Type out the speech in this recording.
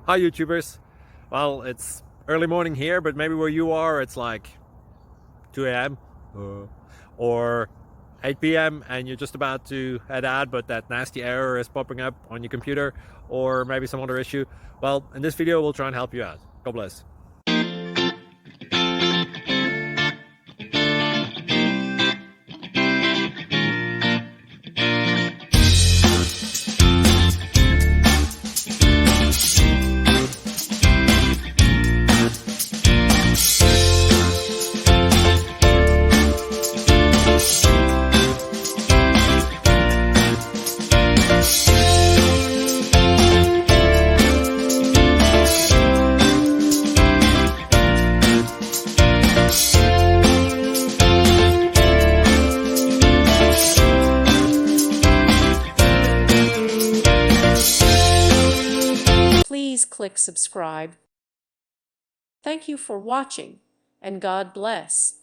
Hi YouTubers. Well, it's early morning here, but maybe where you are it's like 2 a.m. or 8 p.m. and you're just about to head out, but that nasty error is popping up on your computer, or maybe some other issue. Well, in this video we'll try and help you out. God bless. Please click subscribe. Thank you for watching, and God bless.